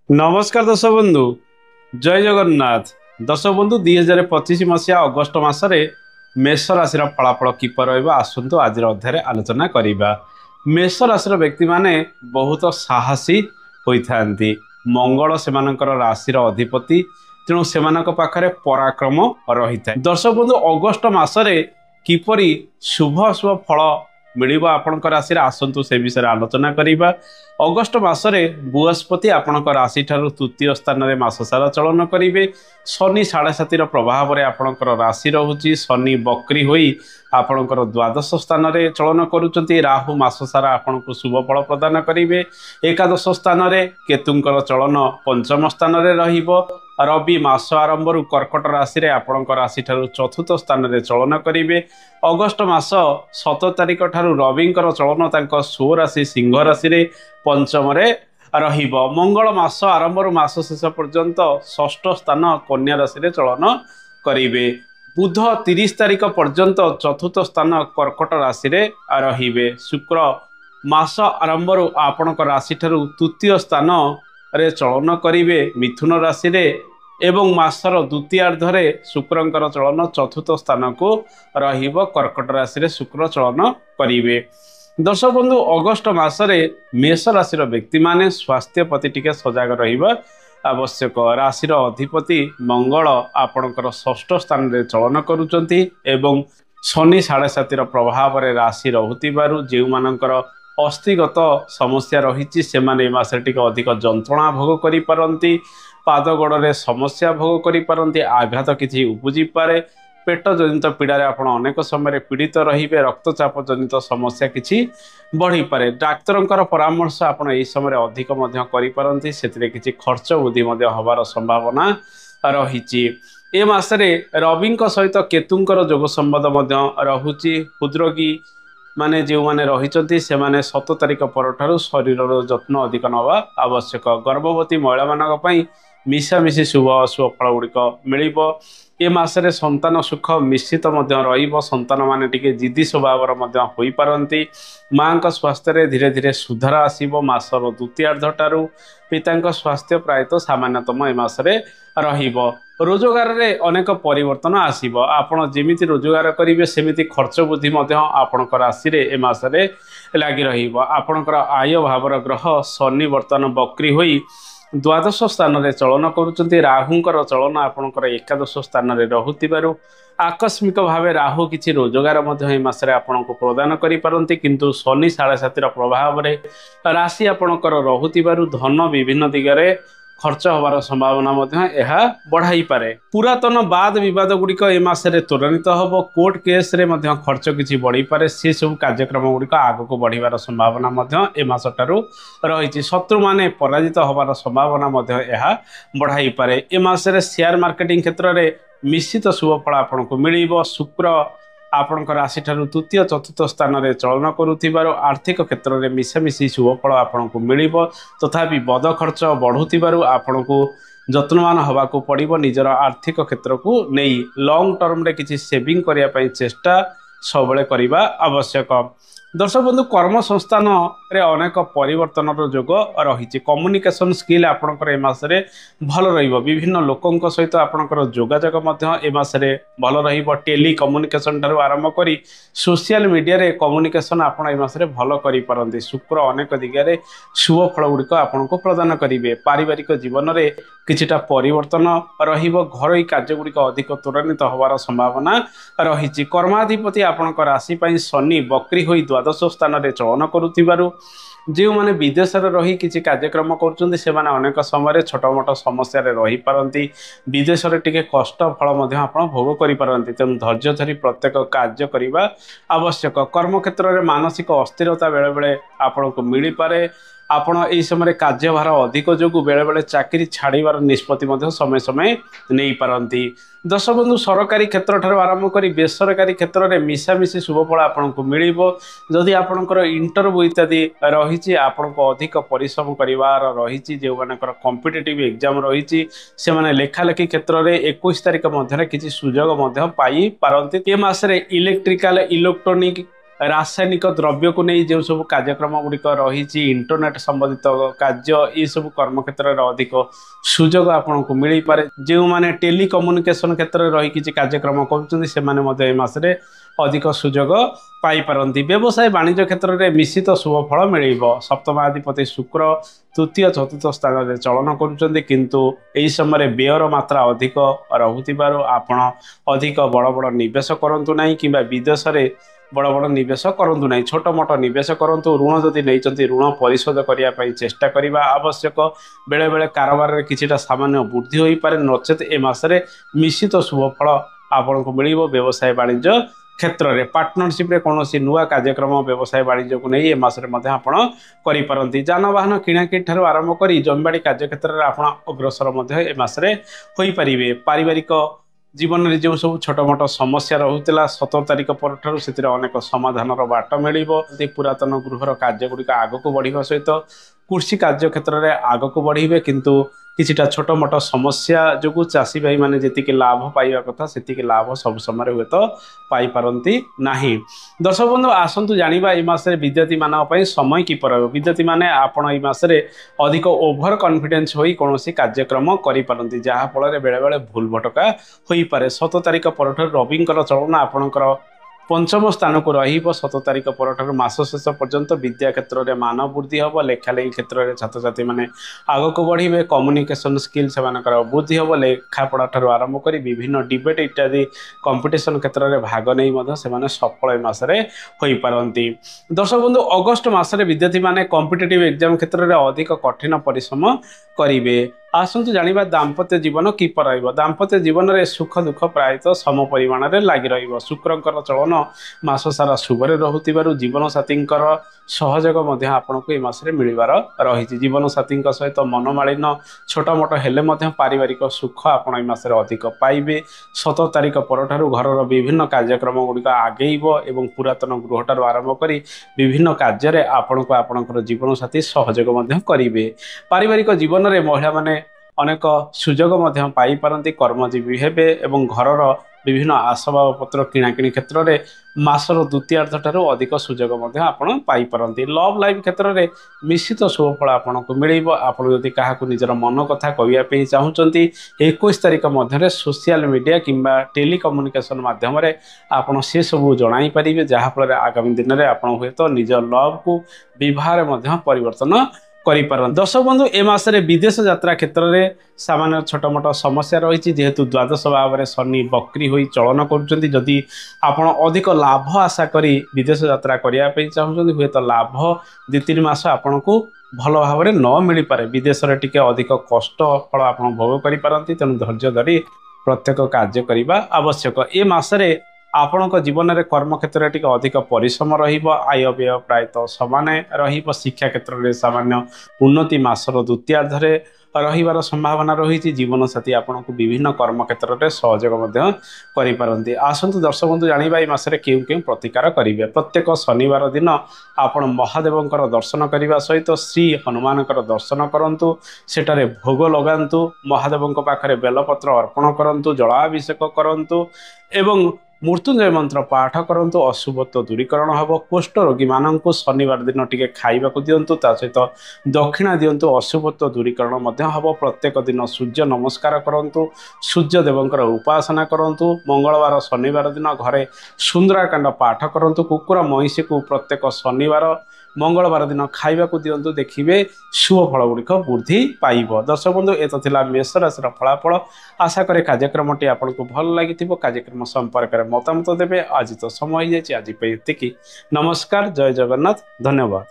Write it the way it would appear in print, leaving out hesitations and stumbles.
नमस्कार दर्शक बंधु जय जगन्नाथ। दर्शक बंधु 2025 मसीहा अगस्ट मासरे मेष राशि फलाफल किपर आसतु आज अध्याय आलोचना करवा। मेष राशि व्यक्ति माने बहुत साहसी होता मंगल से राशि अधिपति तेणु से पाखे पराक्रम रही है। दर्शक बंधु अगस्ट मासरे किपरि शुभ शुभ फल मिल आपण राशि आसतु से विषय आलोचना करवा। अगस्ट मासरे बृहस्पति आपण राशि ठारू तृतीय स्थान में मास सारा चलन करेंगे। शनि 7.5 प्रभाव में आपणकर राशि रोचे। शनि बक्री होई आपणकर द्वादश स्थान में चलन करुँच। राहु मास सारा आपन को शुभ फल प्रदान करेंगे। एकादश स्थान में केतुंकर चलन पंचम स्थान में रहिबो। रवि मास आरंभ कर्कट राशि रे आपणकर राशि ठारू चतुर्थ स्थान में चलन करेंगे। अगस्ट मास 17 तारिख ठारू रविंकर चलन तांको स्व राशि सिंह राशि रे पंचम रे रहिबो। मंगल मास आरंभ मास शेष पर्यंत षष्ठ स्थान कन्या राशि रे चलन करेंगे। बुध 30 तारिख पर्यंत चतुर्थ स्थान कर्कट राशि रे रहिबे। शुक्र मास आरंभ आपणकर राशि ठारू तृतीय स्थान रे चलन करेंगे मिथुन राशि रे एवं मासर द्वितीयार्धरे शुक्रंकर चलन चतुर्थ स्थान को रहिबो। कर्कट राशि रे शुक्र चलन करेंगे। दर्शक बंधु अगस्ट मासरे मेष राशि व्यक्ति माने स्वास्थ्य प्रति टिके सजग रहिबा आवश्यक। राशिर अधिपति मंगल आपणकर षष्ठ स्थान रे चलन करुचंती एवं शनि 7.5 प्रभाव में राशि रहुतिबारु जेउ मानकर अस्थिगत समस्या रही से मासरे टिके अधिक जंत्रणा भोग करि पारंती। पाद गोड़े समस्या भोग करि पारंती। आघात किछि उपजी पारे। पेट जनित पीड़ार आप अनेक समय पीड़ित रे। रक्तचाप जनित समस्या किछि बढ़ी पारे। डाक्तर परामर्श आपड़ यह समय अधिक करें से किछि खर्च वृद्धि हबार संभावना रही। ए मासरे रवि सहित केतुंकर जोग संबंध रहुची। हृदरोगी माने जो माने रही से 7 तारिख पर शरीर जत्न अधिक नवा आवश्यक। गर्भवती महिला मानी मिशामिशी शुभ अशुभ फल गुड़िक मिल। ए मासरे संतान सुख निश्चित संतान माने टिके जिद्दी स्वभाव हो पारती। माँ का स्वास्थ्य धीरे धीरे सुधार आसब। मासर द्वितीयार्धठारू पिता स्वास्थ्य प्रायतः सामान्यतम ए मासरे रहिबो। रोजगार रे अनेक परिवर्तन आसीब। आपण जेमिति रोजगार करेंगे सेमिति खर्च वृद्धि आपणक राशि रे ए मासरे लगी रहिबो। आपणकर आय भावर ग्रह शनि वर्तमान बक्री होई द्वादश स्थान में चलन करुँच। राहुंकर चलन आपणकर एकादश में रहुतिबारु आकस्मिक भाव राहु किछि रोजगार मसरे आपन को प्रदान करि पारंती। किंतु शनि 7.5 प्रभाव में राशि आपणकर रहुतिबारु धन विभिन्न दिगरे खर्च हबार संभावना बढ़ाई पारे। पुरातन बाद विवाद गुड़िक ए मासरे त्वरान्वित हम। कोर्ट केस रे खर्च किछि बढ़ी पारे। से सब कार्यक्रम गुड़िक आग को बढ़िबार संभावना ए मासटारू रही। शत्रु माने पराजित हबार संभावना बढ़ाई पारे। ए मासरे शेयर मार्केटिंग क्षेत्र में निश्चित शुभ फल आपन को मिलिबो। शुक्र आपणकर राशि ठारू तृतीय चतुर्थ स्थान में चलन करुथिबारु आर्थिक क्षेत्र में मिशामिशी शुभ फल आपन को मिलिबो। तथापि बद खर्च बढ़ुथिबारु आपन को जत्नवान हवाको पड़िबो। निजर आर्थिक क्षेत्र को नहीं लॉन्ग टर्म रे किछि सेविंग करिया पई चेष्टा सबले करिबा आवश्यक। दर्शक बंधु कर्म संस्थान रे अनेक परिवर्तन जोग रही। कम्युनिकेशन स्किल आपणकर ए मासरे भल रहिबो। विभिन्न लोकंक सहित आपणकर जोगाजोग ए मासरे भल रहिबो। टेली कम्युनिकेशन ठारू आरंभ करी सोशल मीडिया रे कम्युनिकेशन आपण ए मासरे भल करि पारंती। शुक्र अनेक दिगरे शुभ फल गुड़िक आपन को प्रदान करिवे। पारिवारिक जीवन रे किछिटा परिवर्तन रहिबो। घरोई कार्य गुड़िक अधिक त्वरान्वित हबार संभावना रही। कर्माधिपति आपणकर राशि पई शनि बक्री होई द्वादश स्थान में चलन करुथिबारु जो माने विदेश रे रही किछि कार्यक्रम करुचंती से माने अनेक समय छोट मोट समस्या रे रही पारंती। विदेश रे टिके कष्ट फल आपण भोग करि पारंती। तेणु धैर्य धरी प्रत्येक कार्य करिबा आवश्यक। कर्म क्षेत्र में मानसिक अस्थिरता बेले बेले आपण को मिल पारे। आपण एई समय कार्यभार अधिक जोगु बेले बेले चाकरी छाड़ीबार निष्पत्ति समय समय नहीं पारंती। दर्शक बंधु सरकारी क्षेत्र ठारू आरंभ करी बेसरकारी क्षेत्र में मिशामिशी शुभ फल आपन को मिलिबो। जदि आपणकर इंटरव्यू इत्यादि रही आपन को अधिक परिश्रम करिवार रही। जो मानकर कॉम्पिटिटिव एग्जाम रही से माने लेखालेखी क्षेत्र में 21 तारिख मध्य किसी सुजोग पाई पारंती। ए मासरे इलेक्ट्रिकल इलेक्ट्रोनिक रासायनिक द्रव्य को नहीं जो सब कार्यक्रम गुड़िक रही इंटरनेट संबंधित कार्य ये सब कर्म क्षेत्र में अधिक सुजोग आपन को मिल पारे। जो मैंने टेलीकम्युनिकेशन क्षेत्र में रही किसी कार्यक्रम कर अधिक सुजोग पाइपारती। व्यवसाय वाणिज्य क्षेत्र में निश्चित शुभ फल मिल। सप्तमाधिपति शुक्र तृतीय चतुर्थ स्थान में चलन करुँच किंतु यही समय व्ययर मात्रा अधिक रोकु आपण अधिक बड़ बड़ निवेश करूँ ना कि विदेश में बड़ बड़ निवेश करूँ ना छोट मोट निवेश करूँ। ऋण जदि नहीं ऋण परिशोध करने चेष्टा करने आवश्यक। बेले बेले कारोबार कि सामान्य वृद्धि हो पारे नचेत ए मासरे निश्चित शुभ फल आपन को मिल। व्यवसाय वाणिज्य क्षेत्र में पार्टनरशिप रे कौन नुआ कार्यक्रम व्यवसाय वाणिज्य को नहीं करें। जानवाहन किणाकिणी ठार आरंभ कर जमीबाड़ी कार्य क्षेत्र में आप अग्रसर ए मासरे हो पारे। पारिवारिक जीवन में जो सब छोट मोट समस्या रोला 17 तारिख पर से अनेक समाधान बाट मिल। पुरातन गृहर कार्य गुड़िक आग को बढ़ा सहित कृषि कार्य क्षेत्र में आग को बढ़े किंतु किछिटा छोट मोट समस्या जो चाषी भाई मैंने जी लाभ पाइबा कथा से लाभ सब समय हुए तो पाई पारती नहीं। दर्शक बंधु आसतु जानिबा ए मासरे विद्यार्थी मानक समय किपर हो। विद्यार्थी माने आपण ए मासरे अधिक ओभर कॉन्फिडेंस होई कोनोसी कार्यक्रम करि पारंती जहा फल बेले बेले भूल भटका होई पारे। 17 तारिख पर रविंकर चलन आपणकर पंचम स्थान को रहिब। 17 तारिख पर मास शेष पर्यंत विद्या क्षेत्र में मान वृद्धि हम। लेखालेखी क्षेत्र में छात्र छात्री मैंने आग को बढ़े। कम्युनिकेशन स्किल से वृद्धि हम। लेखापढ़ा ठार आरंभ कर विभिन्न डिबेट इत्यादि कंपिटिशन क्षेत्र में भाग नहीं सफल मासरे हो पारती। दर्शक बंधु अगस्ट मसरे विद्यार्थी मैंने कॉम्पिटिटिव एग्जाम क्षेत्र में अधिक कठिन परिश्रम करेंगे। आसतु जानिबा दाम्पत्य जीवन किपर रहिबो। दाम्पत्य जीवन में सुख दुख प्रायतः सम परिमाण में लगी रहिबो। शुक्रंकर चलन मास सारा शुभरे रहुतिबारु जीवन साथी सहयोग आपन को ए मासरे मिलबार रही। जीवन साथी सहित मनमालिन छोट मोट हेले पारिवारिक सुख आपन ए मासरे अधिक पाइबे। 17 तारिख पर घर विभिन्न कार्यक्रम गुड़िक आगेब एवं पुरातन गृह ठार आरंभ कर विभिन्न कार्य आपन को आपनकर जीवन साथी सहयोग करेंगे। पारिवारिक जीवन में महिला माने अनेक सुजोग पाई पारती। कर्मजीवी हेबे एवं घरर विभिन्न आसबाब पत्र किणाकिणी क्षेत्र में मासर द्वितीयार्ध ठारू अधिक सुजोग आपन पाई पारती। लव लाइफ क्षेत्र में निश्चित शुभ फल आपन को मिल। आपन यदि क्या निजर मन कथा कहवाई चाहूँगी 21 तारिख मध्य सोशल मीडिया किंबा टेलीकम्युनिकेशन माध्यम आपन से सब जणाई पारे जहाँफल आगामी दिन में आपन हुए तो निज लव को बह परिवर्तन करिपारन। दर्शक बंधु ए मासरे विदेश यात्रा क्षेत्र में सामान्य छोट मोट समस्या रही जेहेतु द्वादश भाव में शनि बक्री हो चलन करुँच। जदि आपण अधिक लाभ आशा करी विदेश यात्रा करने चाहूँगी हुए तो लाभ 2-3 मास आपण को भल भाव में न मिल पारे। विदेश में टिके अधिक कष्ट फल आप भोग करें तेणु धैर्य धरी प्रत्येक कार्य करने आवश्यक। ए मासरे आपण जीवन में कर्म क्षेत्र में अधिक परिश्रम आय व्यय प्रायतः सामान शिक्षा क्षेत्र में सामान्य उन्नति मासर द्वितीयार्धे रहिबार संभावना रही। जीवन साथी आपन को विभिन्न कर्म क्षेत्र में सहयोग करें। आसतु दर्शक बंधु जानिबा ए मासरे केउ केउ प्रतिकार करेंगे। प्रत्येक शनिवार दिन आपण महादेवंकर दर्शन करने सहित श्री हनुमान दर्शन करंतु। सेठारे भोग लगांतु। महादेवों पाखरे बेलपत्र अर्पण करंतु। जलाभिषेक करंतु एवं मृत्युंजय मंत्र पाठ करंतु। अशुभत्व दूरीकरण हम। कुष्ठ रोगी मानक शनिवार दिन टिके खाइबा को दिंतु सहित दक्षिणा दिंतु। अशुभत्व दूरीकरण हम। प्रत्येक दिन सूर्य नमस्कार करंतु। सूर्य देवंकर उपासना करंतु। मंगलवार शनिवार दिन घरे सुंदराकांड पाठ करंतु। कुकुर महिषी को प्रत्येक शनिवार मंगलवार दिन खाइबा को दिंतु। देखिए शुभ फल गुड़िक वृद्धि पाइब। दर्शक बंधु ए तो थिला मेष राशि फलाफल। आशा करे कार्यक्रमटी आपन को भल लगी। कार्यक्रम संपर्क में मतामत देवे। आज तो समय हो जाए आज नमस्कार। जय जगन्नाथ। धन्यवाद।